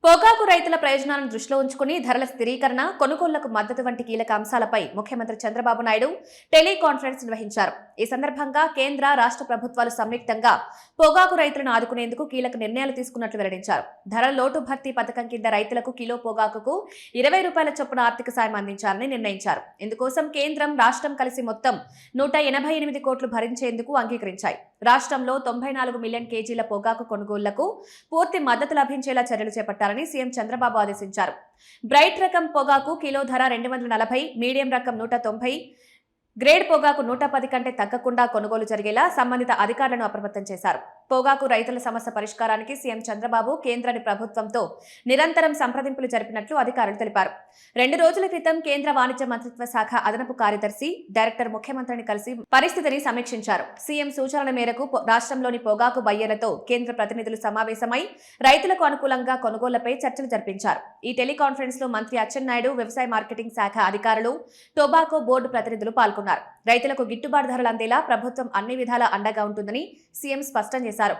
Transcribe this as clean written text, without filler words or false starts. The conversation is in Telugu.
పొగాకు రైతుల ప్రయోజనాలను దృష్టిలో ఉంచుకుని ధరల స్థిరీకరణ, కొనుగోళ్లకు మద్దతు వంటి కీలక అంశాలపై ముఖ్యమంత్రి చంద్రబాబు నాయుడు టెలికాన్ఫరెన్స్ నిర్వహించారు. ఈ సందర్భంగా కేంద్ర, రాష్ట్ర ప్రభుత్వాలు సంయుక్తంగా పొగాకు రైతులను ఆదుకునేందుకు కీలక నిర్ణయాలు తీసుకున్నట్లు వెల్లడించారు. ధరల లోటు భర్తీ పథకం కింద రైతులకు కిలో పొగాకుకు ₹20 చొప్పున ఆర్థిక సాయం అందించాలని నిర్ణయించారు. ఇందుకోసం కేంద్రం, రాష్ట్రం కలిసి మొత్తం 188 కోట్లు భరించేందుకు అంగీకరించాయి. రాష్ట్రంలో 94 మిలియన్ కేజీల పొగాకు కొనుగోళ్లకు పూర్తి మద్దతు లభించేలా చర్యలు చేపట్టాలని సీఎం చంద్రబాబు ఆదేశించారు. బ్రైట్ రకం పొగాకు కిలో ధర 240, మీడియం రకం 190, గ్రేడ్ పొగాకు 110 కంటే తగ్గకుండా కొనుగోలు జరిగేలా సంబంధిత అధికారులను అప్రమత్తం చేశారు. పొగాకు రైతుల సమస్య పరిష్కారానికి సీఎం చంద్రబాబు కేంద్ర ప్రభుత్వంతో నిరంతరం సంప్రదింపులు జరిపినట్లు అధికారులు తెలిపారు. 2 రోజుల క్రితం కేంద్ర వాణిజ్య మంత్రిత్వ శాఖ అదనపు కార్యదర్శి, డైరెక్టర్ ముఖ్యమంత్రిని కలిసి పరిస్థితిని సమీక్షించారు. సీఎం సూచనల మేరకు రాష్ట్రంలోని పొగాకు బయ్యర్లతో కేంద్ర ప్రతినిధులు సమావేశమై రైతులకు అనుకూలంగా కొనుగోళ్లపై చర్చలు జరిపించారు. ఈ టెలికాన్ఫరెన్స్ లో మంత్రి అచ్చెన్నాయుడు, వ్యవసాయ మార్కెటింగ్ శాఖ అధికారులు, టొబాకో బోర్డు ప్రతినిధులు పాల్గొన్నారు. రైతులకు గిట్టుబాటు ధరలు అందేలా ప్రభుత్వం అన్ని విధాలా అండగా ఉంటుందని సీఎం స్పష్టం చేశారు.